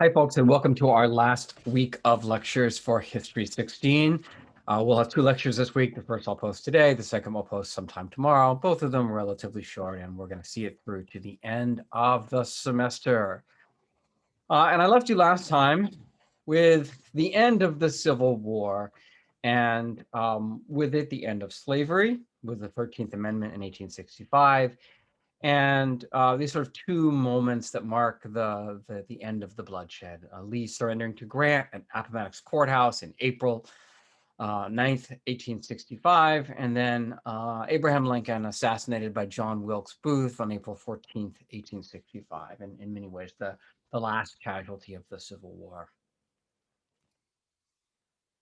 Hi, folks, and welcome to our last week of lectures for History 16. We'll have two lectures this week. The first I'll post today. The second we'll post sometime tomorrow. Both of them are relatively short, and we're going to see it through to the end of the semester. And I left you last time with the end of the Civil War, and with it, the end of slavery, with the 13th Amendment in 1865. And these sort of two moments that mark the end of the bloodshed. Lee surrendering to Grant at Appomattox Courthouse in April 9th, 1865, and then Abraham Lincoln assassinated by John Wilkes Booth on April 14th, 1865, and in many ways the last casualty of the Civil War.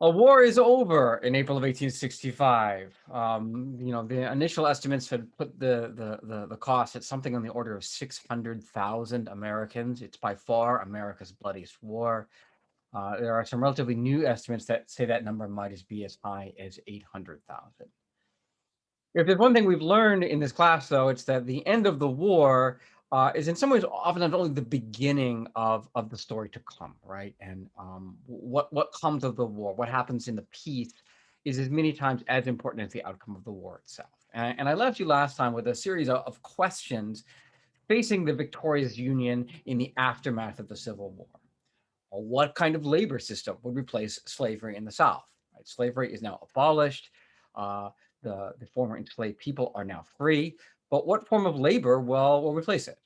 A war is over in April of 1865. The initial estimates had put the cost at something on the order of 600,000 Americans. It's by far America's bloodiest war. There are some relatively new estimates that say that number might be as high as 800,000. If there's one thing we've learned in this class, though, it's that the end of the war is in some ways often not only the beginning of the story to come, right? And what comes of the war, what happens in the peace, is as many times as important as the outcome of the war itself. And I left you last time with a series of questions facing the victorious Union in the aftermath of the Civil War. What kind of labor system would replace slavery in the South? Right? Slavery is now abolished. Uh, the former enslaved people are now free. But what form of labor will replace it?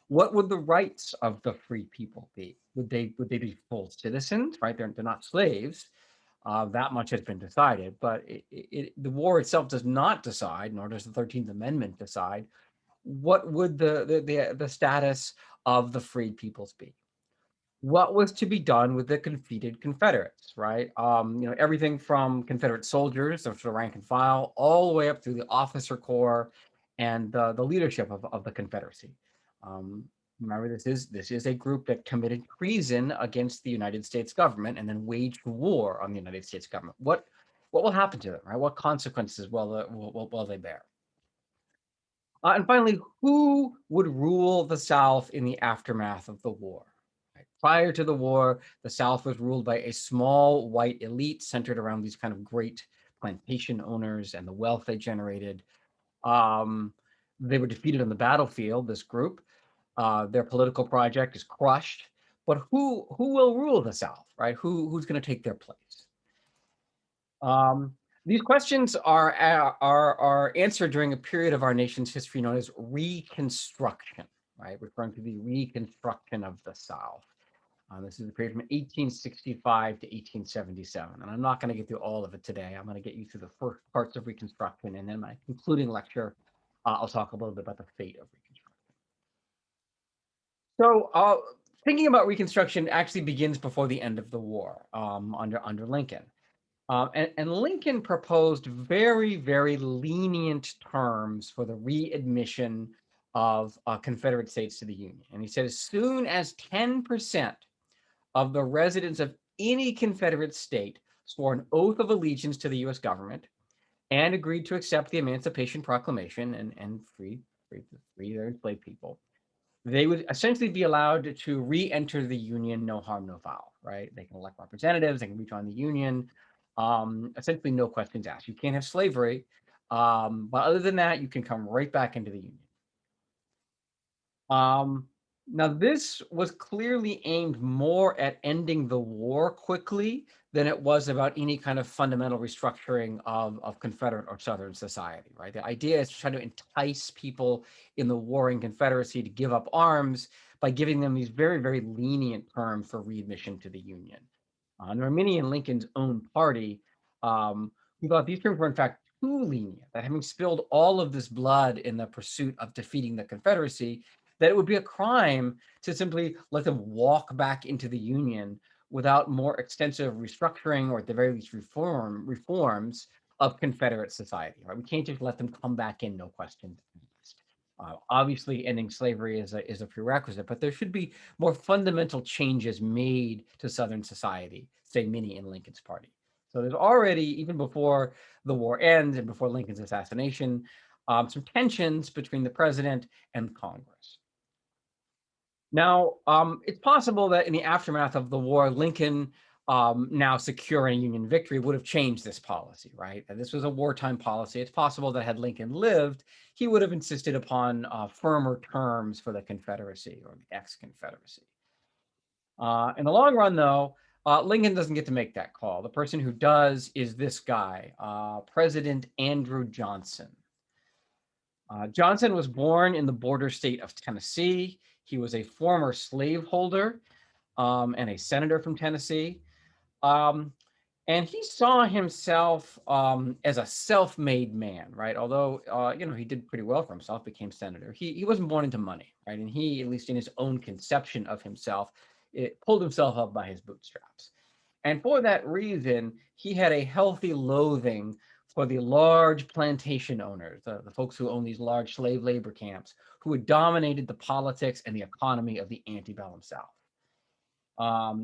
What would the rights of the free people be? Would they be full citizens? Right? They're not slaves. That much has been decided. But the war itself does not decide, nor does the 13th Amendment decide, what would the status of the freed peoples be. What was to be done with the defeated Confederates, right? Everything from Confederate soldiers, so the rank and file, all the way up through the officer corps and the leadership of the Confederacy. Remember, this is a group that committed treason against the United States government and then waged war on the United States government. What will happen to them, right? What consequences will they bear? And finally, who would rule the South in the aftermath of the war? Right? Prior to the war, the South was ruled by a small white elite centered around these kind of great plantation owners and the wealth they generated. Um, they were defeated on the battlefield, this group. Their political project is crushed. But who will rule the South, right? Who's going to take their place? These questions are answered during a period of our nation's history known as Reconstruction, right? Referring to the Reconstruction of the South. This is the period from 1865 to 1877. And I'm not going to get through all of it today. I'm going to get you through the first parts of Reconstruction. And then my concluding lecture, I'll talk a little bit about the fate of Reconstruction. So thinking about Reconstruction actually begins before the end of the war under Lincoln. And Lincoln proposed very, very lenient terms for the readmission of Confederate states to the Union. And he said as soon as 10% of the residents of any Confederate state swore an oath of allegiance to the U.S. government and agreed to accept the Emancipation Proclamation and free their enslaved people, they would essentially be allowed to re-enter the Union, no harm, no foul, right? They can elect representatives, they can rejoin the Union, essentially no questions asked. You can't have slavery, but other than that, you can come right back into the Union. Now, this was clearly aimed more at ending the war quickly than it was about any kind of fundamental restructuring of Confederate or Southern society, right? The idea is to try to entice people in the warring Confederacy to give up arms by giving them these very, very lenient terms for readmission to the Union. There are many in Lincoln's own party who thought these terms were in fact too lenient, that having spilled all of this blood in the pursuit of defeating the Confederacy, that it would be a crime to simply let them walk back into the Union without more extensive restructuring or at the very least reforms of Confederate society. Right? We can't just let them come back in, no questions asked. Obviously, ending slavery is a prerequisite, but there should be more fundamental changes made to Southern society, say many in Lincoln's party. So there's already, even before the war ends and before Lincoln's assassination, some tensions between the president and Congress. Now, it's possible that in the aftermath of the war, Lincoln, now securing Union victory, would have changed this policy, right? And this was a wartime policy. It's possible that had Lincoln lived, he would have insisted upon firmer terms for the Confederacy or the ex-Confederacy. In the long run, though, Lincoln doesn't get to make that call. The person who does is this guy, President Andrew Johnson. Johnson was born in the border state of Tennessee. He was a former slaveholder and a senator from Tennessee. Um, and he saw himself as a self-made man, right? Although, he did pretty well for himself, became senator. He wasn't born into money, right? And he, at least in his own conception of himself, it pulled himself up by his bootstraps. And for that reason, he had a healthy loathing for the large plantation owners, the folks who own these large slave labor camps, who had dominated the politics and the economy of the antebellum South.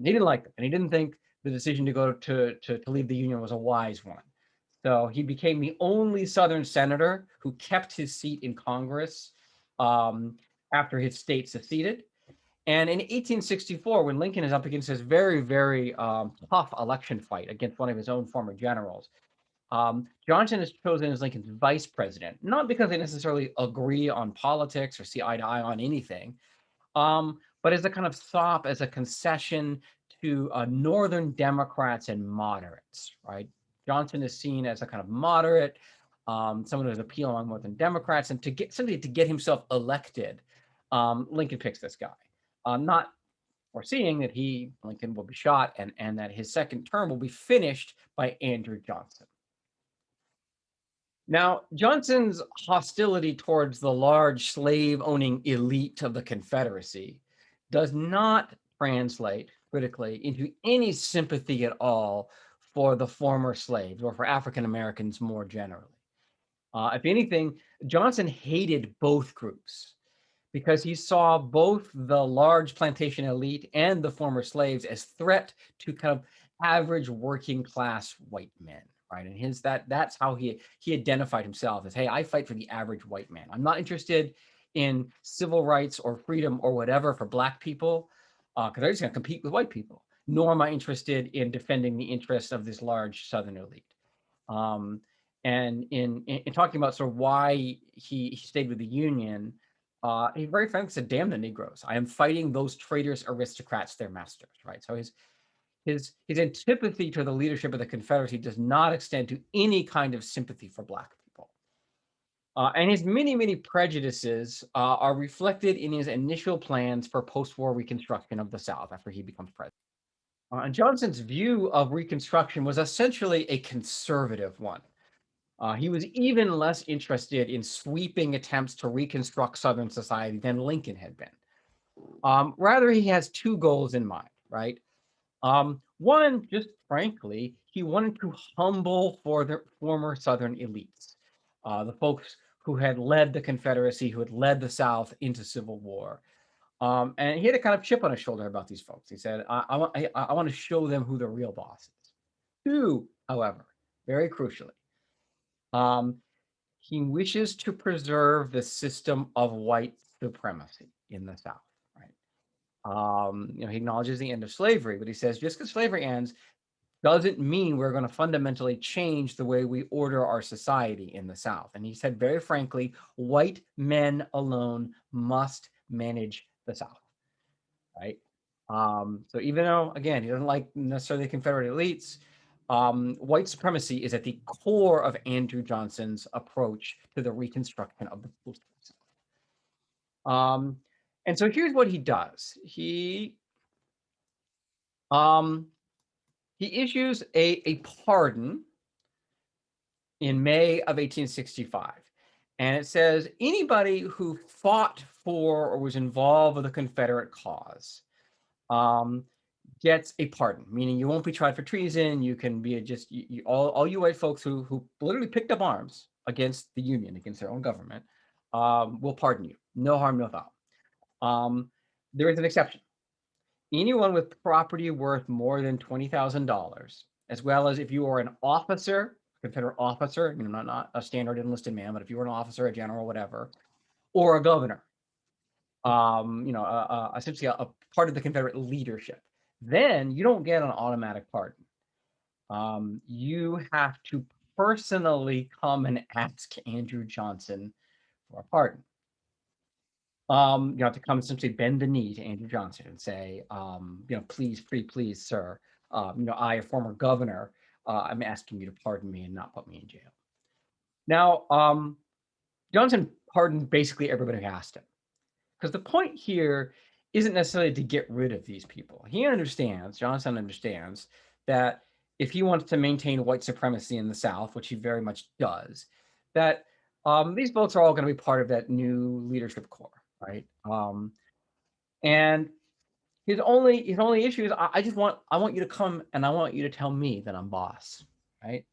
He didn't like them, and he didn't think the decision to go to leave the Union was a wise one. So he became the only Southern senator who kept his seat in Congress um, after his state seceded. And in 1864, when Lincoln is up against this very, very tough election fight against one of his own former generals, Johnson is chosen as Lincoln's vice president, not because they necessarily agree on politics or see eye to eye on anything, but as a kind of sop, as a concession to Northern Democrats and moderates, right? Johnson is seen as a kind of moderate, someone who has appeal among Northern Democrats, and to get simply to get himself elected, Lincoln picks this guy, not foreseeing that Lincoln, will be shot and that his second term will be finished by Andrew Johnson. Now, Johnson's hostility towards the large slave owning elite of the Confederacy does not translate critically into any sympathy at all for the former slaves or for African Americans more generally. If anything, Johnson hated both groups because he saw both the large plantation elite and the former slaves as threat to kind of average working class white men, right? And that's how he identified himself as, hey, I fight for the average white man. I'm not interested in civil rights or freedom or whatever for black people, because they're just going to compete with white people. Nor am I interested in defending the interests of this large Southern elite. Um, and in talking about sort of why he stayed with the Union, he very frankly said, "Damn the Negroes! I am fighting those traitors, aristocrats, their masters." Right. So his antipathy to the leadership of the Confederacy does not extend to any kind of sympathy for Black people. And his many prejudices are reflected in his initial plans for post-war Reconstruction of the South after he becomes president. And Johnson's view of Reconstruction was essentially a conservative one. He was even less interested in sweeping attempts to reconstruct Southern society than Lincoln had been. Rather, he has two goals in mind, right? One, just frankly, he wanted to humble for the former Southern elites, the folks who had led the Confederacy, who had led the South into civil war. And he had a kind of chip on his shoulder about these folks. He said, I want to show them who the real boss is. Two, however, very crucially, um, he wishes to preserve the system of white supremacy in the South, right? He acknowledges the end of slavery, but he says just because slavery ends doesn't mean we're going to fundamentally change the way we order our society in the South. And he said very frankly, white men alone must manage the South, right? So even though, again, he doesn't like necessarily Confederate elites, white supremacy is at the core of Andrew Johnson's approach to the reconstruction of the post-war South. And so here's what he does. Um, he issues a pardon in May of 1865. And it says anybody who fought for or was involved with the Confederate cause gets a pardon, meaning you won't be tried for treason. You can be all you white folks who literally picked up arms against the Union, against their own government, will pardon you. No harm, no foul. There is an exception. Anyone with property worth more than $20,000, as well as if you are an officer, Confederate officer, not a standard enlisted man, but if you were an officer, a general, whatever, or a governor, essentially a part of the Confederate leadership, then you don't get an automatic pardon. You have to personally come and ask Andrew Johnson for a pardon. You have to come essentially bend the knee to Andrew Johnson and say, please, please, please, sir, I, a former governor, I'm asking you to pardon me and not put me in jail. Now, Johnson pardoned basically everybody who asked him. Because the point here isn't necessarily to get rid of these people. Johnson understands that if he wants to maintain white supremacy in the South, which he very much does, that these votes are all going to be part of that new leadership core, right? And his only issue is I want you to come and I want you to tell me that I'm boss, right?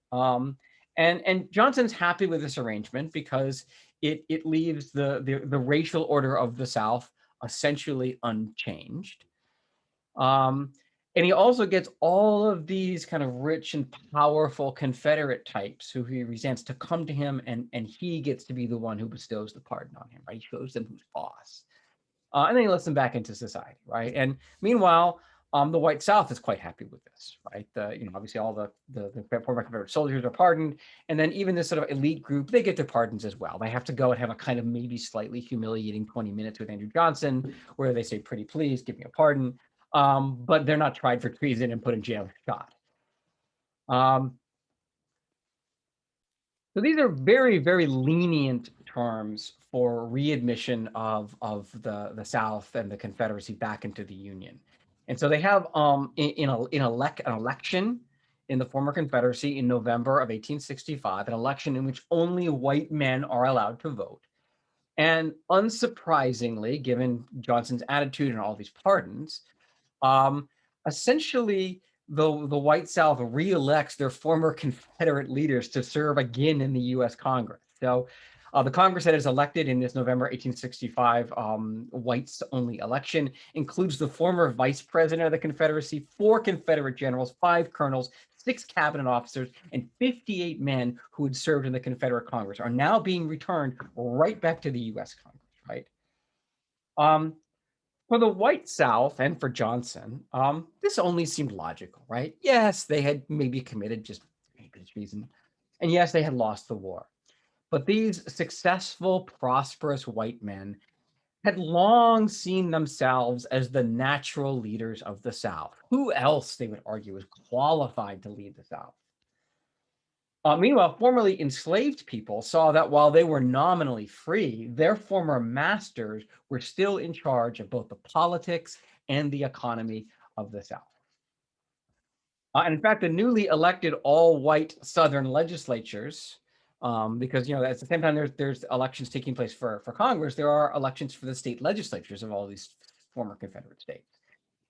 And Johnson's happy with this arrangement because it leaves the racial order of the South essentially unchanged. Um, and he also gets all of these kind of rich and powerful Confederate types who he resents to come to him, and he gets to be the one who bestows the pardon on him, right? He shows them who's boss. And then he lets them back into society, right? And meanwhile, the white South is quite happy with this, right? Obviously all the former Confederate soldiers are pardoned, and then even this sort of elite group, they get their pardons as well. They have to go and have a kind of maybe slightly humiliating 20 minutes with Andrew Johnson, where they say, "Pretty please, give me a pardon," but they're not tried for treason and put in jail for shot. Um, So these are very, very lenient terms for readmission of the South and the Confederacy back into the Union. And so they have an election in the former Confederacy in November of 1865, an election in which only white men are allowed to vote. And unsurprisingly, given Johnson's attitude and all these pardons, um, essentially, the White South reelects their former Confederate leaders to serve again in the U.S. Congress. So the Congress that is elected in this November 1865 whites-only election includes the former vice president of the Confederacy, 4 Confederate generals, 5 colonels, 6 cabinet officers, and 58 men who had served in the Confederate Congress are now being returned right back to the U.S. Congress, right? Um, for the white South and for Johnson, this only seemed logical, right? Yes, they had maybe committed just treason, and yes, they had lost the war. But these successful, prosperous white men had long seen themselves as the natural leaders of the South. Who else, they would argue, is qualified to lead the South? Meanwhile, formerly enslaved people saw that while they were nominally free, their former masters were still in charge of both the politics and the economy of the South. And in fact, the newly elected all-white Southern legislatures, because at the same time there's elections taking place for Congress, there are elections for the state legislatures of all these former Confederate states.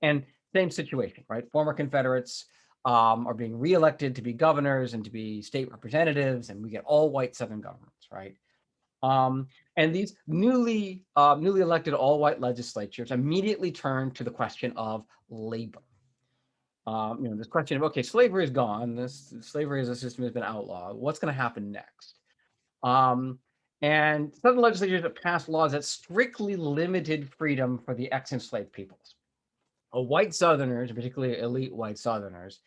And same situation, right? Former Confederates are being reelected to be governors and to be state representatives, and we get all white Southern governments, right? And these newly elected all white legislatures immediately turn to the question of labor. This question of, okay, slavery is gone. This slavery as a system has been outlawed. What's going to happen next? And Southern legislatures have passed laws that strictly limited freedom for the ex-enslaved peoples. White Southerners, particularly elite white Southerners,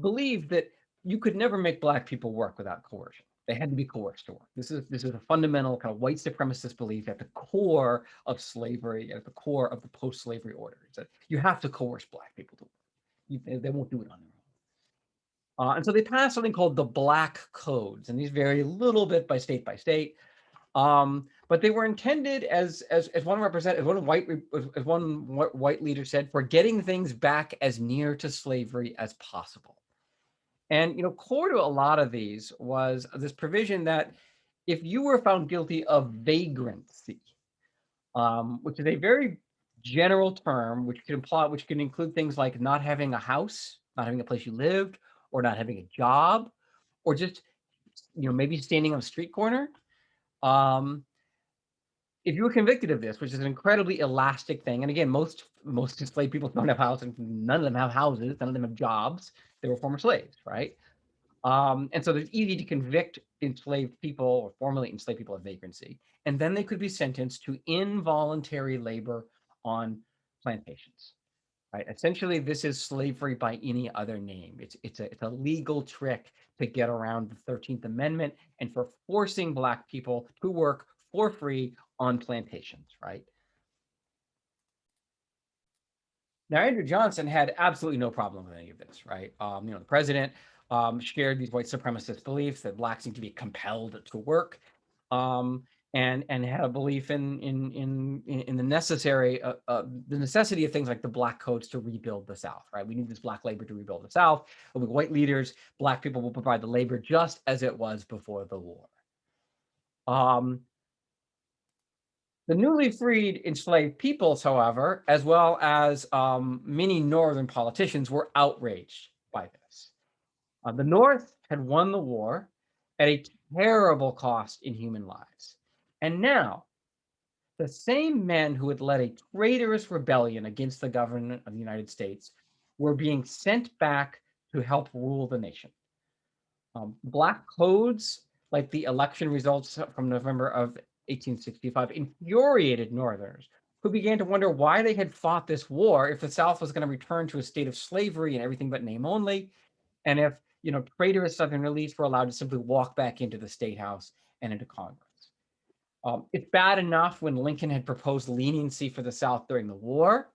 believed that you could never make Black people work without coercion. They had to be coerced to work. This is a fundamental kind of white supremacist belief at the core of slavery, at the core of the post-slavery order. Is that you have to coerce Black people to work. They won't do it on their own. And so they passed something called the Black Codes, and these vary a little bit by state by state. But they were intended as one white leader said, for getting things back as near to slavery as possible. And core to a lot of these was this provision that if you were found guilty of vagrancy, which is a very general term, which can include things like not having a house, not having a place you lived, or not having a job, or just maybe standing on a street corner. If you were convicted of this, which is an incredibly elastic thing, and again, most enslaved people don't have houses, none of them have houses, none of them have jobs. They were former slaves, right? And so it's easy to convict enslaved people or formerly enslaved people of vagrancy. And then they could be sentenced to involuntary labor on plantations. Right. Essentially, this is slavery by any other name. It's a legal trick to get around the 13th Amendment and for forcing Black people to work for free on plantations, right? Now, Andrew Johnson had absolutely no problem with any of this, right? The president shared these white supremacist beliefs that blacks need to be compelled to work, um, and had a belief in the necessity of things like the black codes to rebuild the South, right? We need this black labor to rebuild the South. But with white leaders, black people will provide the labor just as it was before the war. Um, The newly freed enslaved peoples, however, as well as many Northern politicians, were outraged by this. The North had won the war at a terrible cost in human lives. And now, the same men who had led a traitorous rebellion against the government of the United States were being sent back to help rule the nation. Black codes, like the election results from November of 1865, infuriated Northerners who began to wonder why they had fought this war if the South was going to return to a state of slavery and everything but name only, and if traitorous Southern elites were allowed to simply walk back into the state house and into Congress. It's bad enough when Lincoln had proposed leniency for the South during the war,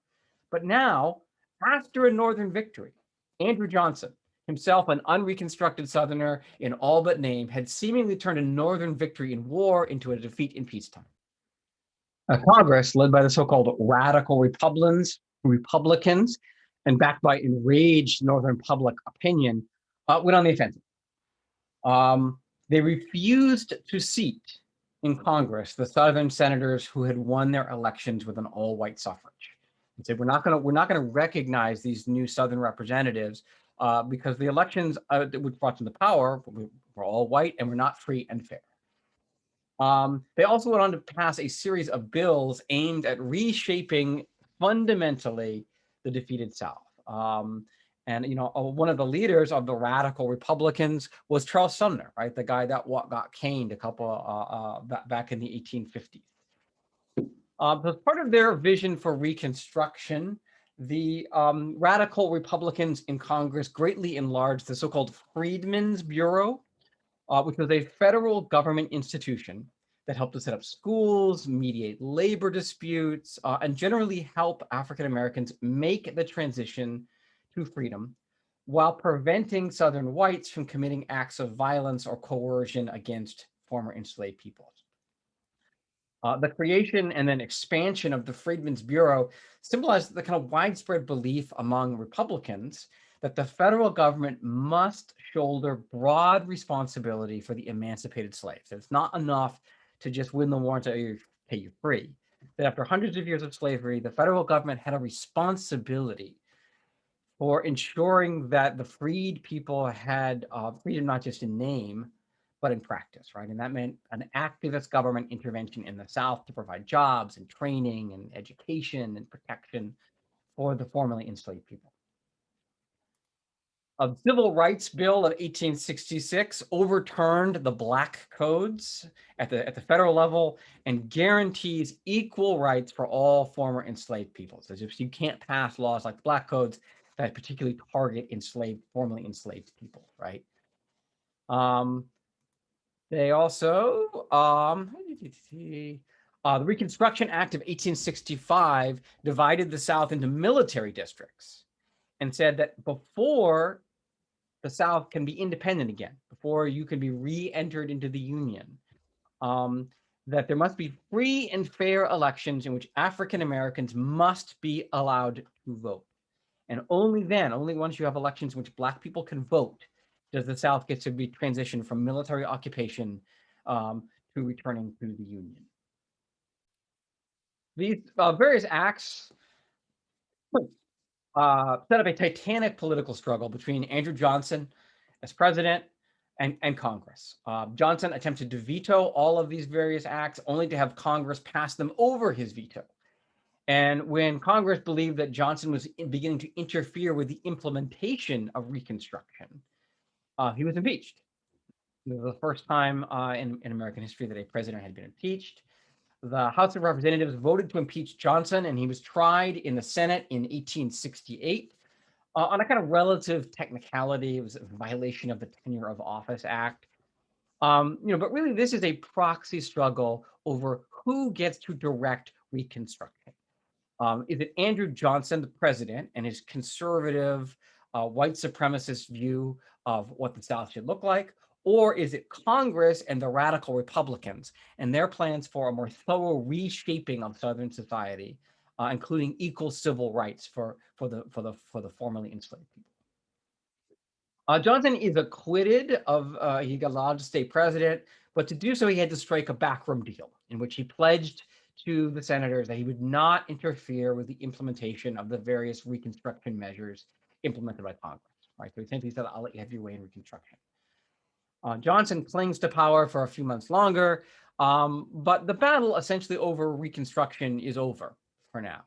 but now, after a Northern victory, Andrew Johnson, himself an unreconstructed Southerner in all but name, had seemingly turned a Northern victory in war into a defeat in peacetime. Congress, led by the so-called radical Republicans, and backed by enraged Northern public opinion, went on the offensive. They refused to seat in Congress the Southern senators who had won their elections with an all-white suffrage. And said, we're not going to recognize these new Southern representatives because the elections which brought them to power were all white and were not free and fair. They also went on to pass a series of bills aimed at reshaping fundamentally the defeated South. And one of the leaders of the radical Republicans was Charles Sumner, right? The guy that got caned a couple back in the 1850s. As part of their vision for Reconstruction, the radical Republicans in Congress greatly enlarged the so-called Freedmen's Bureau, which was a federal government institution that helped to set up schools, mediate labor disputes, and generally help African Americans make the transition to freedom while preventing Southern whites from committing acts of violence or coercion against former enslaved peoples. The creation and then expansion of the Freedmen's Bureau symbolized the kind of widespread belief among Republicans that the federal government must shoulder broad responsibility for the emancipated slaves. It's not enough to just win the war and pay you free. That after hundreds of years of slavery, the federal government had a responsibility for ensuring that the freed people had freedom not just in name, but in practice, right? And that meant an activist government intervention in the South to provide jobs and training and education and protection for the formerly enslaved people. A Civil Rights Bill of 1866 overturned the black codes at the federal level and guarantees equal rights for all former enslaved peoples. As if you can't pass laws like the black codes that particularly target formerly enslaved people, right? They also, the Reconstruction Act of 1865 divided the South into military districts and said that before the South can be independent again, before you can be re-entered into the Union, that there must be free and fair elections in which African Americans must be allowed to vote. And only then, only once you have elections in which Black people can vote, does the South get to be transitioned from military occupation to returning to the Union. These various acts set up a titanic political struggle between Andrew Johnson as president and Congress. Johnson attempted to veto all of these various acts, only to have Congress pass them over his veto. And when Congress believed that Johnson was beginning to interfere with the implementation of Reconstruction, He was impeached. It was the first time in American history that a president had been impeached. The House of Representatives voted to impeach Johnson, and he was tried in the Senate in 1868 on a kind of relative technicality. It was a violation of the Tenure of Office Act. But really, this is a proxy struggle over who gets to direct Reconstruction. Is it Andrew Johnson, the president, and his conservative, white supremacist view of what the South should look like? Or is it Congress and the radical Republicans and their plans for a more thorough reshaping of Southern society, including equal civil rights for the formerly enslaved people? Johnson is acquitted of he got allowed to stay president, but to do so he had to strike a backroom deal in which he pledged to the senators that he would not interfere with the implementation of the various Reconstruction measures implemented by Congress. Right, so he essentially said, "I'll let you have your way in Reconstruction." Johnson clings to power for a few months longer, but the battle essentially over Reconstruction is over for now,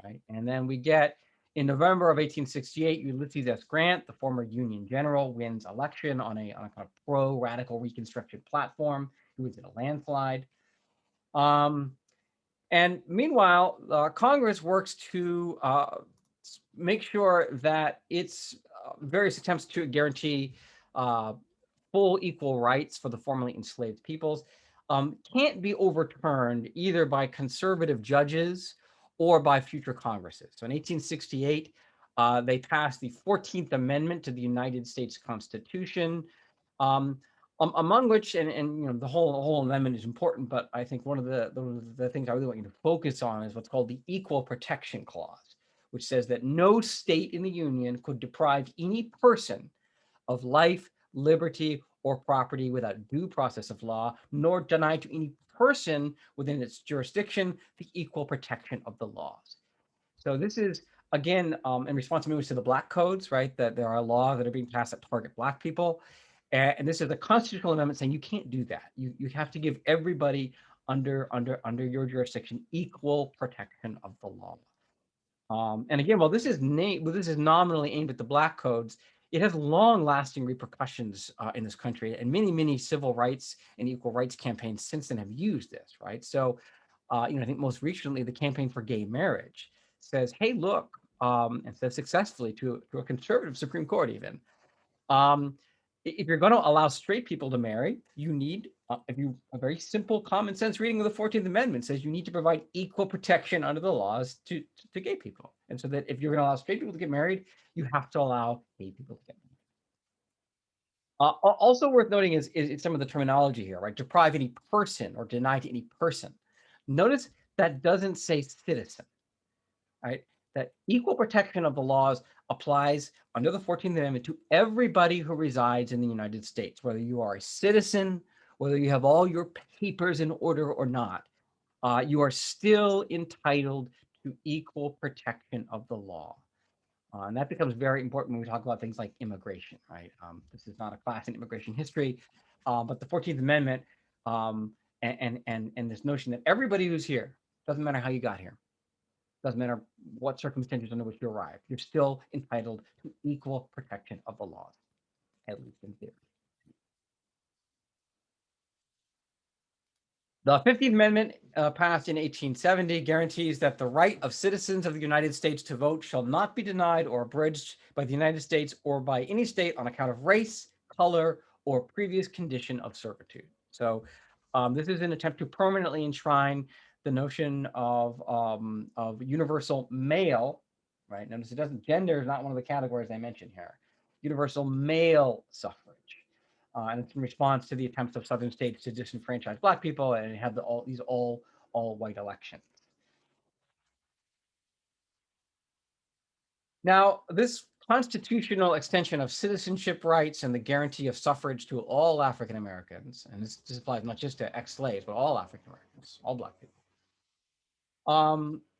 right? And then we get in November of 1868, Ulysses S. Grant, the former Union general, wins election on a kind of pro-radical Reconstruction platform. He was in a landslide. Um, and meanwhile, Congress works to make sure that its various attempts to guarantee uh, full equal rights for the formerly enslaved peoples can't be overturned either by conservative judges or by future Congresses. So in 1868, they passed the 14th Amendment to the United States Constitution, um, among which, and the whole amendment is important, but I think one of the things I really want you to focus on is what's called the Equal Protection Clause, which says that no state in the Union could deprive any person of life, liberty, or property without due process of law, nor deny to any person within its jurisdiction the equal protection of the laws. So this is again in response to the Black codes, right? That there are laws that are being passed that target Black people, and this is a constitutional amendment saying you can't do that. You have to give everybody under your jurisdiction equal protection of the law. And again, this is nominally aimed at the Black codes, it has long-lasting repercussions in this country, and many civil rights and equal rights campaigns since then have used this, right? So, I think most recently the Campaign for Gay Marriage says, "Hey, look," and says successfully to a conservative Supreme Court even, um, if you're going to allow straight people to marry, you need, if you a very simple common sense reading of the 14th Amendment says you need to provide equal protection under the laws to gay people. And so that if you're going to allow straight people to get married, you have to allow gay people to get married. Also worth noting is some of the terminology here, right? Deprive any person or deny to any person. Notice that doesn't say citizen, right? That equal protection of the laws applies under the 14th Amendment to everybody who resides in the United States, whether you are a citizen, whether you have all your papers in order or not. You are still entitled to equal protection of the law. And that becomes very important when we talk about things like immigration, right? This is not a class in immigration history, but the 14th Amendment and this notion that everybody who's here, doesn't matter how you got here, doesn't matter what circumstances under which you arrive, you're still entitled to equal protection of the laws, at least in theory. The 15th Amendment, passed in 1870, guarantees that the right of citizens of the United States to vote shall not be denied or abridged by the United States or by any state on account of race, color, or previous condition of servitude. So this is an attempt to permanently enshrine the notion of universal male, right? Notice gender is not one of the categories I mentioned here. Universal male suffrage. And it's in response to the attempts of Southern states to disenfranchise Black people and have these all white elections. Now, this constitutional extension of citizenship rights and the guarantee of suffrage to all African Americans, and this applies not just to ex-slaves, but all African Americans, all Black people,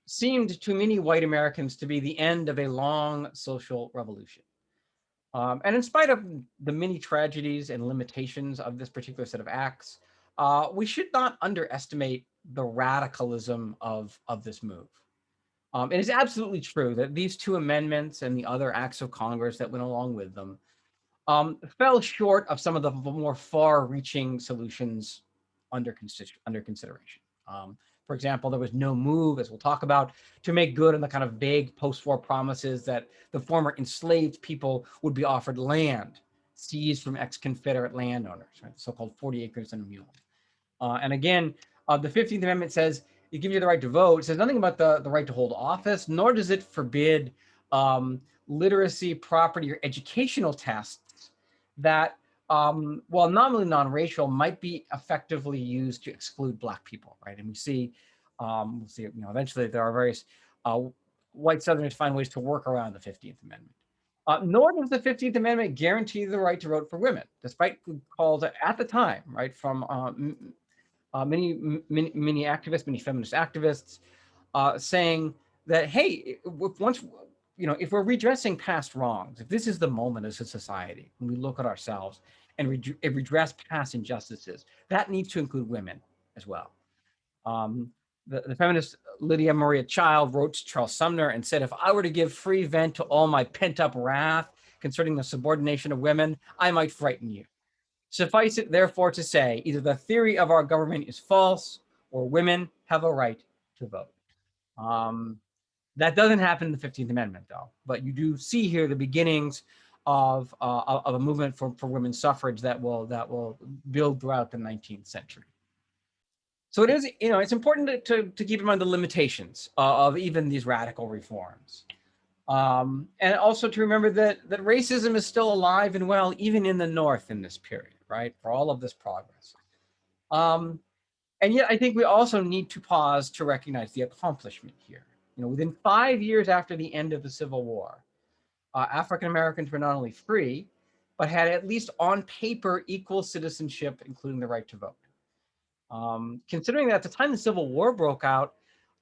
seemed to many white Americans to be the end of a long social revolution. And in spite of the many tragedies and limitations of this particular set of acts, we should not underestimate the radicalism of this move. It is absolutely true that these two amendments and the other acts of Congress that went along with them fell short of some of the more far-reaching solutions under consideration. For example, there was no move, as we'll talk about, to make good on the kind of vague post-war promises that the former enslaved people would be offered land seized from ex-Confederate landowners, right? So-called 40 acres and a mule. And again, the 15th Amendment says it gives you the right to vote. It says nothing about the right to hold office, nor does it forbid literacy, property, or educational tests that, while nominally non-racial, might be effectively used to exclude Black people, right? And we'll see, eventually there are various white Southerners find ways to work around the 15th Amendment. Nor does the 15th Amendment guarantee the right to vote for women, despite calls at the time, right, from many activists, many feminist activists, saying that, hey, once, if we're redressing past wrongs, if this is the moment as a society when we look at ourselves and redress past injustices, that needs to include women as well. The feminist Lydia Maria Child wrote to Charles Sumner and said, if I were to give free vent to all my pent-up wrath concerning the subordination of women, I might frighten you. Suffice it, therefore, to say, either the theory of our government is false or women have a right to vote. Um, that doesn't happen in the 15th Amendment, though, but you do see here the beginnings of a movement for women's suffrage that will build throughout the 19th century. So it is, it's important to keep in mind the limitations of even these radical reforms. And also to remember that racism is still alive and well, even in the North in this period, right? For all of this progress. And yet I think we also need to pause to recognize the accomplishment here. Within 5 years after the end of the Civil War, African Americans were not only free, but had at least on paper equal citizenship, including the right to vote. Considering that at the time the Civil War broke out,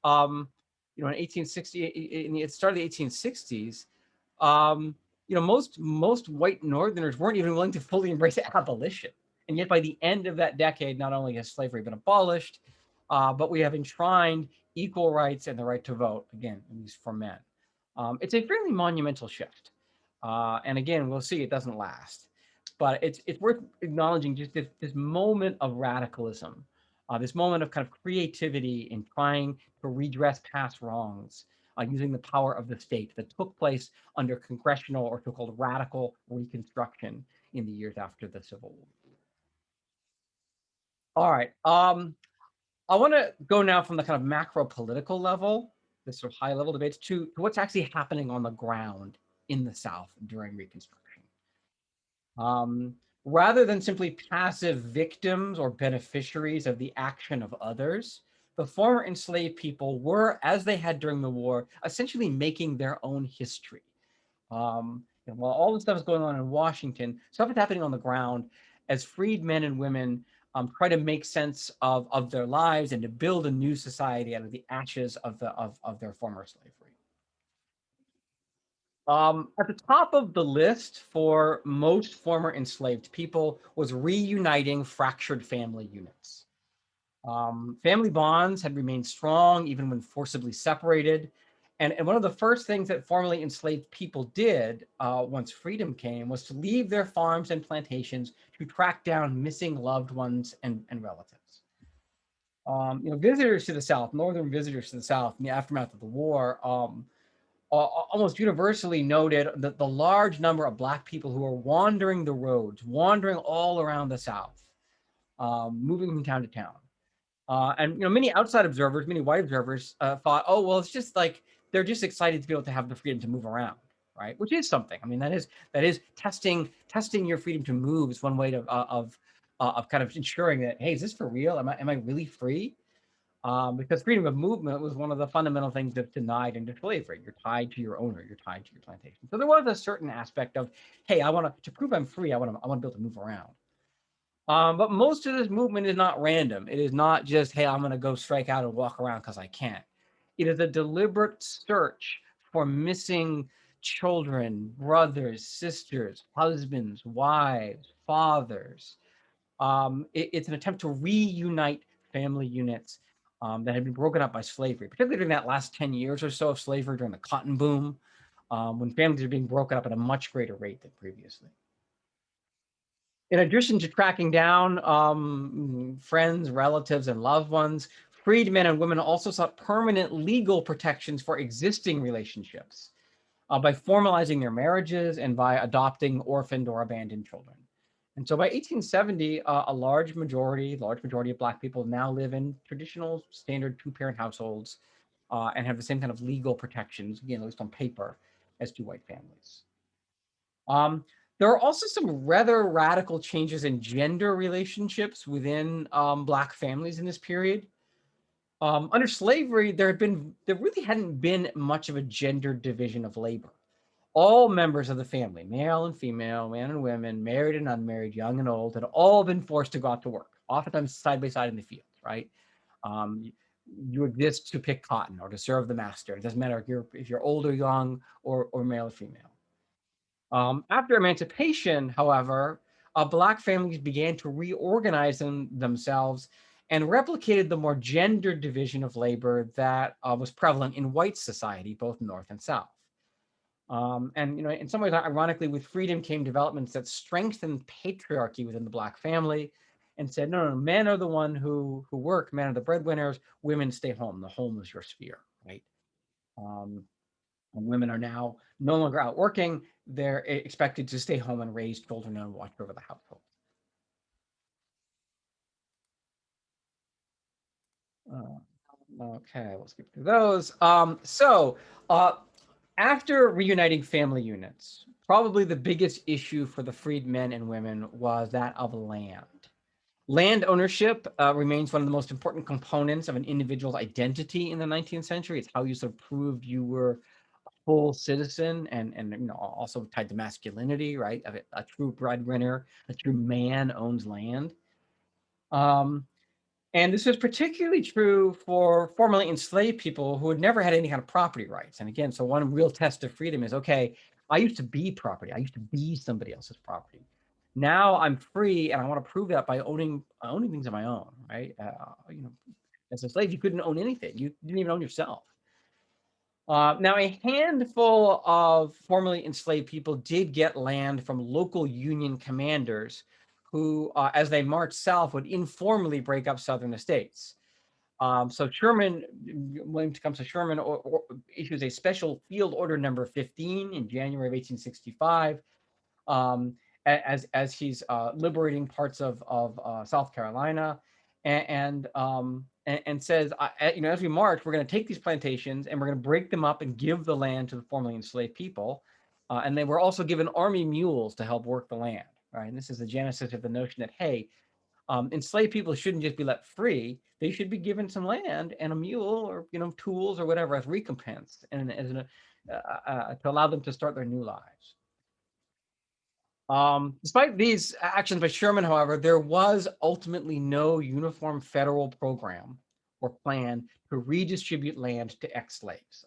in 1860, in the start of the 1860s, most white Northerners weren't even willing to fully embrace abolition. And yet by the end of that decade, not only has slavery been abolished, but we have enshrined equal rights and the right to vote, again, at least for men. It's a fairly monumental shift. And again, we'll see it doesn't last. But it's worth acknowledging just this moment of radicalism, this moment of kind of creativity in trying to redress past wrongs using the power of the state that took place under congressional or so-called radical Reconstruction in the years after the Civil War. All right. I want to go now from the kind of macro political level, this sort of high level debates, to what's actually happening on the ground in the South during Reconstruction. Rather than simply passive victims or beneficiaries of the action of others, the former enslaved people were, as they had during the war, essentially making their own history. And while all this stuff is going on in Washington, stuff is happening on the ground as freed men and women try to make sense of their lives and to build a new society out of the ashes of their former slavery. At the top of the list for most former enslaved people was reuniting fractured family units. Family bonds had remained strong even when forcibly separated. And one of the first things that formerly enslaved people did once freedom came was to leave their farms and plantations to track down missing loved ones and relatives. Visitors to the South, northern visitors to the South in the aftermath of the war, almost universally noted that the large number of Black people who are wandering the roads, wandering all around the South, moving from town to town. And many outside observers, many white observers thought, oh, well, it's just like they're just excited to be able to have the freedom to move around, right? Which is something. I mean, that is testing your freedom to move is one way of kind of ensuring that, hey, is this for real? Am I really free? Because freedom of movement was one of the fundamental things that's denied into slavery. You're tied to your owner. You're tied to your plantation. So there was a certain aspect of, hey, I want to prove I'm free. I want to be able to move around. But most of this movement is not random. It is not just, hey, I'm going to go strike out and walk around because I can't. It is a deliberate search for missing children, brothers, sisters, husbands, wives, fathers. It's an attempt to reunite family units that had been broken up by slavery, particularly during that last 10 years or so of slavery during the cotton boom, when families are being broken up at a much greater rate than previously. In addition to tracking down friends, relatives, and loved ones, freed men and women also sought permanent legal protections for existing relationships by formalizing their marriages and by adopting orphaned or abandoned children. And so by 1870, a large majority of Black people now live in traditional standard two-parent households and have the same kind of legal protections, again, at least on paper, as do white families. Um, there are also some rather radical changes in gender relationships within Black families in this period. Under slavery, there really hadn't been much of a gender division of labor. All members of the family, male and female, men and women, married and unmarried, young and old, had all been forced to go out to work, oftentimes side by side in the fields, right? Um, you exist to pick cotton or to serve the master. It doesn't matter if you're old or young or male or female. After emancipation, however, Black families began to reorganize themselves and replicated the more gendered division of labor that was prevalent in white society, both North and South. And in some ways, ironically, with freedom came developments that strengthened patriarchy within the Black family, and said, no, men are the one who work, men are the breadwinners, women stay home. The home is your sphere, right? Um, and women are now no longer out working; they're expected to stay home and raise children and watch over the household. Okay, we'll skip through those. Uh, After reuniting family units, probably the biggest issue for the freed men and women was that of land. Land ownership remains one of the most important components of an individual's identity in the 19th century. It's how you sort of proved you were a full citizen and also tied to masculinity, right? A true breadwinner, a true man owns land. Um, and this was particularly true for formerly enslaved people who had never had any kind of property rights. And again, so one real test of freedom is, okay, I used to be property. I used to be somebody else's property. Now I'm free, and I want to prove that by owning things of my own, right? As a slave, you couldn't own anything. You didn't even own yourself. Now, a handful of formerly enslaved people did get land from local Union commanders who, as they marched south, would informally break up Southern estates. So Sherman, William Tecumseh Sherman, issues a special Field Order Number 15 in January of 1865, um, as he's liberating parts of South Carolina, and says, as we march, we're going to take these plantations and we're going to break them up and give the land to the formerly enslaved people, and they were also given army mules to help work the land. Right, and this is the genesis of the notion that, hey, enslaved people shouldn't just be let free; they should be given some land and a mule, or tools or whatever as recompense, and to allow them to start their new lives. Despite these actions by Sherman, however, there was ultimately no uniform federal program or plan to redistribute land to ex-slaves.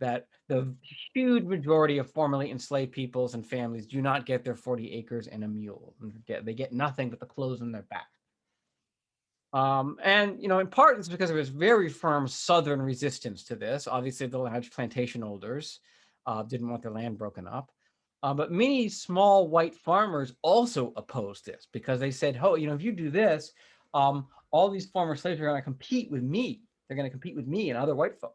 That the huge majority of formerly enslaved peoples and families do not get their 40 acres and a mule. They get nothing but the clothes on their back. And in part it's because there was very firm Southern resistance to this. Obviously, the large plantation owners didn't want their land broken up. But many small white farmers also opposed this because they said, oh, if you do this, all these former slaves are going to compete with me. They're going to compete with me and other white folks.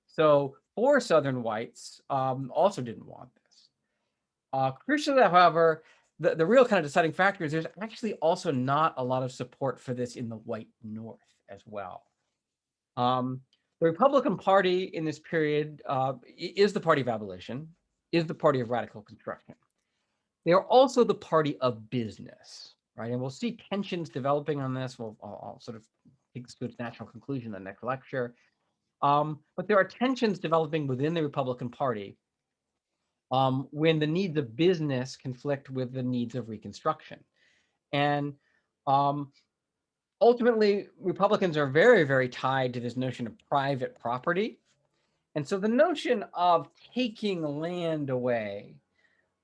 So poor Southern whites also didn't want this. Crucially, however, the real kind of deciding factor is there's actually also not a lot of support for this in the white North as well. Um, the Republican Party in this period is the party of abolition, is the party of radical construction. They are also the party of business, right? And we'll see tensions developing on this. I'll sort of take this to its natural conclusion in the next lecture. But there are tensions developing within the Republican Party when the needs of business conflict with the needs of Reconstruction. And um, ultimately, Republicans are very, very tied to this notion of private property. And so the notion of taking land away,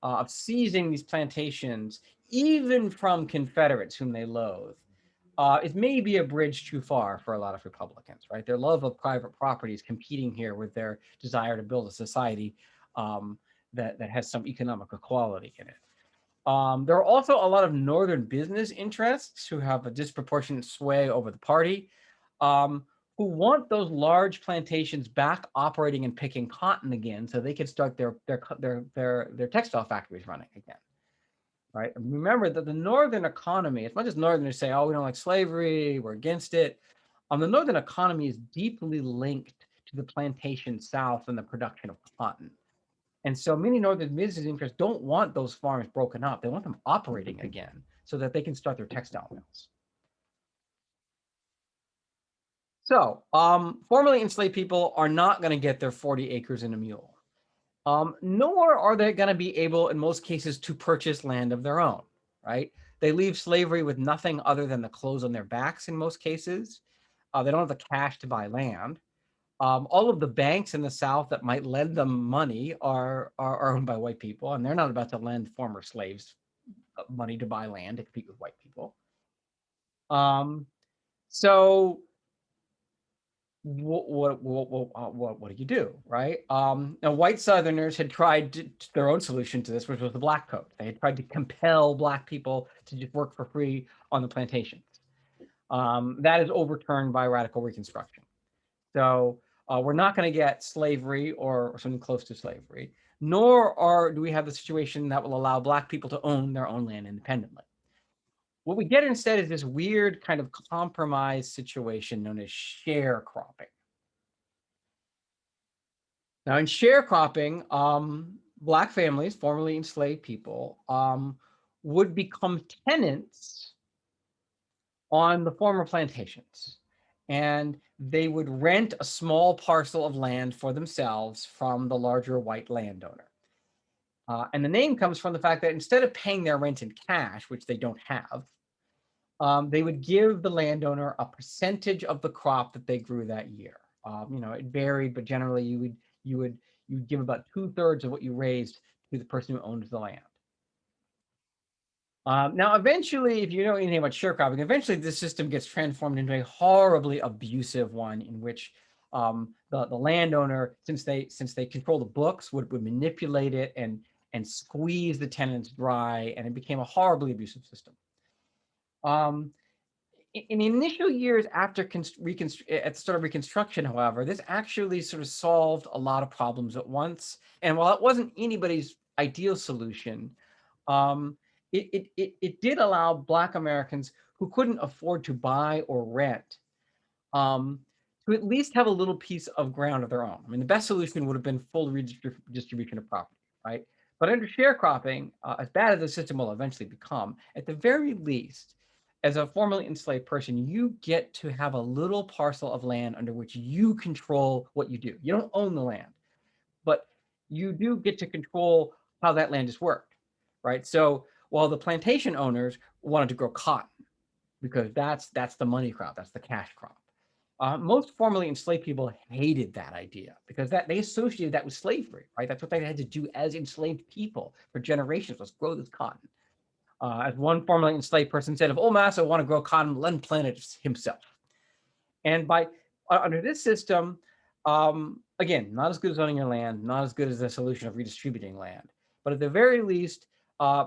of seizing these plantations, even from Confederates whom they loathe, it may be a bridge too far for a lot of Republicans, right? Their love of private property is competing here with their desire to build a society that has some economic equality in it. There are also a lot of northern business interests who have a disproportionate sway over the party, um, who want those large plantations back operating and picking cotton again, so they can start their textile factories running again. Right? And remember that the northern economy, as much as northerners say, "Oh, we don't like slavery, we're against it," the northern economy is deeply linked to the plantation south and the production of cotton. And so many northern business interests don't want those farms broken up. They want them operating again so that they can start their textile mills. So, formerly enslaved people are not going to get their 40 acres and a mule. Nor are they going to be able, in most cases, to purchase land of their own, right? They leave slavery with nothing other than the clothes on their backs in most cases. They don't have the cash to buy land. All of the banks in the South that might lend them money are owned by white people, and they're not about to lend former slaves money to buy land to compete with white people. Um, so what do you do, right? Now, white Southerners had tried their own solution to this, which was the black coat. They had tried to compel black people to just work for free on the plantations. That is overturned by radical Reconstruction. So we're not going to get slavery or something close to slavery, nor do we have the situation that will allow black people to own their own land independently. What we get instead is this weird kind of compromise situation known as sharecropping. Now, in sharecropping, black families, formerly enslaved people, would become tenants on the former plantations. And they would rent a small parcel of land for themselves from the larger white landowner. And the name comes from the fact that instead of paying their rent in cash, which they don't have, they would give the landowner a percentage of the crop that they grew that year. It varied, but generally you would give about 2/3 of what you raised to the person who owned the land. Now, eventually, if you know anything about sharecropping, eventually this system gets transformed into a horribly abusive one in which the landowner, since they control the books, would manipulate it and squeeze the tenants dry, and it became a horribly abusive system. Um, in the initial years after at the start of Reconstruction, however, this actually sort of solved a lot of problems at once. And while it wasn't anybody's ideal solution, um, it did allow Black Americans who couldn't afford to buy or rent um, to at least have a little piece of ground of their own. I mean, the best solution would have been full redistribution of property, right? But under sharecropping, as bad as the system will eventually become, at the very least, as a formerly enslaved person, you get to have a little parcel of land under which you control what you do. You don't own the land, but you do get to control how that land is worked, right? So while the plantation owners wanted to grow cotton because that's the money crop, that's the cash crop. Most formerly enslaved people hated that idea because that they associated that with slavery, right? That's what they had to do as enslaved people for generations, was grow this cotton. As one formerly enslaved person said, if old Massa want to grow cotton, let him plant it himself. And by under this system, again, not as good as owning your land, not as good as the solution of redistributing land, but at the very least,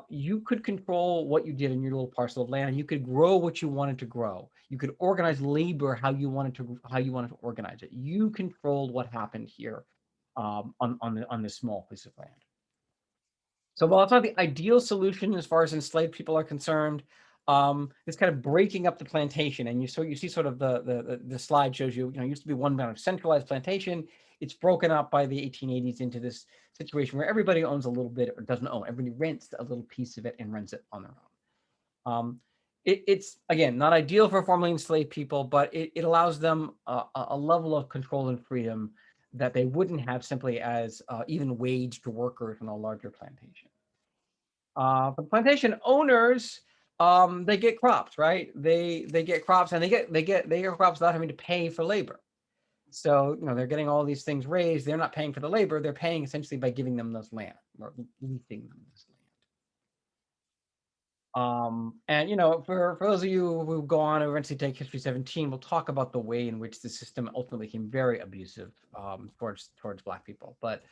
you could control what you did in your little parcel of land. You could grow what you wanted to grow. You could organize labor how you wanted to organize it. You controlled what happened here on this small piece of land. So while it's not the ideal solution as far as enslaved people are concerned, it's kind of breaking up the plantation. And you see sort of the slide shows you, it used to be one kind of centralized plantation. It's broken up by the 1880s into this situation where everybody owns a little bit or doesn't own. Everybody rents a little piece of it and rents it on their own. It's again not ideal for formerly enslaved people, but it allows them a level of control and freedom that they wouldn't have simply as even waged workers on a larger plantation. For plantation owners, they get crops, right? They get crops, and they get crops without having to pay for labor. So they're getting all these things raised. They're not paying for the labor. They're paying essentially by giving them this land or leasing them this land. And for those of you who go on and eventually take History 17, we'll talk about the way in which the system ultimately became very abusive towards Black people. But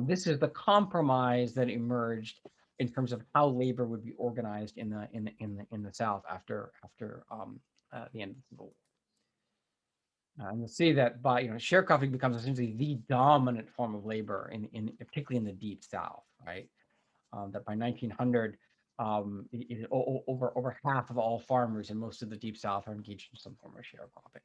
this is the compromise that emerged in terms of how labor would be organized in the South after the end of the Civil War. And you'll see that by sharecropping becomes essentially the dominant form of labor in particularly in the Deep South, right? That by 1900, over half of all farmers in most of the Deep South are engaged in some form of sharecropping.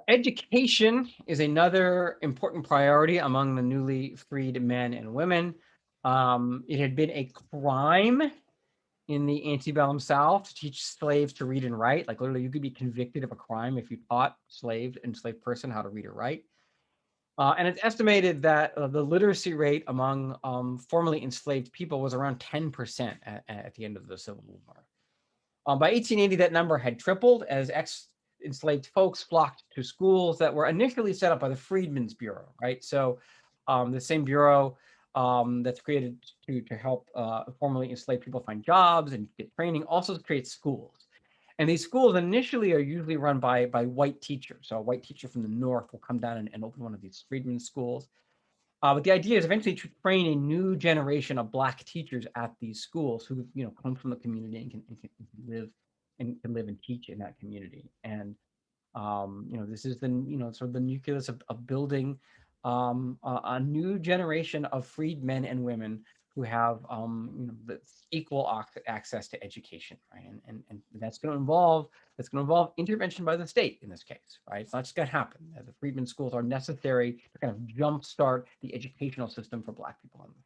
Education is another important priority among the newly freed men and women. It had been a crime in the antebellum South to teach slaves to read and write. Like literally, you could be convicted of a crime if you taught enslaved person how to read or write. And it's estimated that the literacy rate among formerly enslaved people was around 10% at the end of the Civil War. By 1880, that number had tripled as enslaved folks flocked to schools that were initially set up by the Freedmen's Bureau, right? So the same bureau that's created to help formerly enslaved people find jobs and get training also creates schools. And these schools initially are usually run by white teachers. So a white teacher from the North will come down and open one of these freedmen's schools. But the idea is eventually to train a new generation of Black teachers at these schools who come from the community and can live and teach in that community. And this is the sort of the nucleus of building a new generation of freed men and women who have the equal access to education, right? And that's going to involve intervention by the state in this case, right? It's not just going to happen. The freedmen schools are necessary to kind of jumpstart the educational system for Black people in the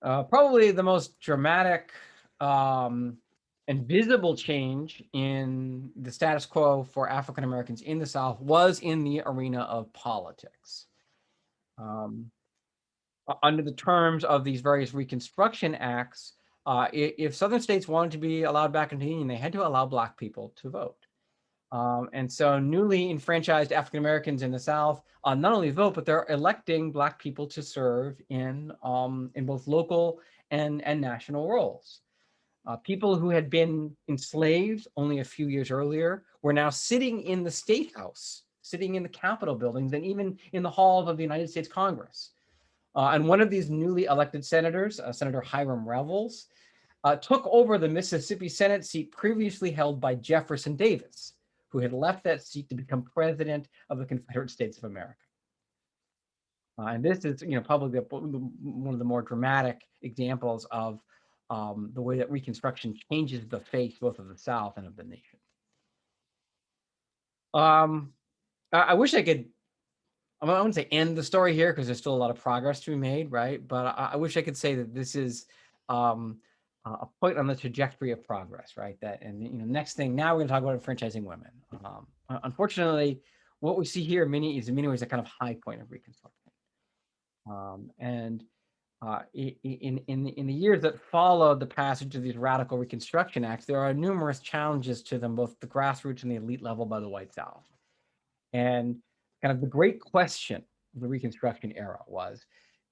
South. Probably the most dramatic and visible change in the status quo for African Americans in the South was in the arena of politics. Um, Under the terms of these various Reconstruction Acts, if Southern states wanted to be allowed back into the Union, they had to allow Black people to vote. And so newly enfranchised African Americans in the South not only vote, but they're electing Black people to serve in both local and national roles. People who had been enslaved only a few years earlier were now sitting in the State House, sitting in the Capitol buildings, and even in the halls of the United States Congress. And one of these newly elected senators, Senator Hiram Revels, took over the Mississippi Senate seat previously held by Jefferson Davis, who had left that seat to become president of the Confederate States of America. And this is, probably one of the more dramatic examples of the way that Reconstruction changes the face both of the South and of the nation. I wish I could. I wouldn't say end the story here because there's still a lot of progress to be made, right? But I wish I could say that this is a point on the trajectory of progress, right? That and next thing now we're going to talk about enfranchising women. Unfortunately, what we see here in many ways a kind of high point of Reconstruction. And in the years that followed the passage of these radical Reconstruction Acts, there are numerous challenges to them, both the grassroots and the elite level by the White South. And kind of the great question of the Reconstruction era was,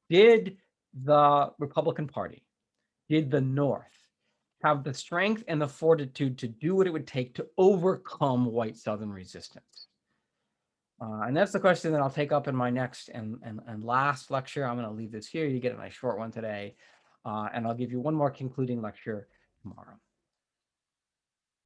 did the Republican Party, did the North have the strength and the fortitude to do what it would take to overcome white Southern resistance? And that's the question that I'll take up in my next and last lecture. I'm going to leave this here. You get a nice short one today. And I'll give you one more concluding lecture tomorrow.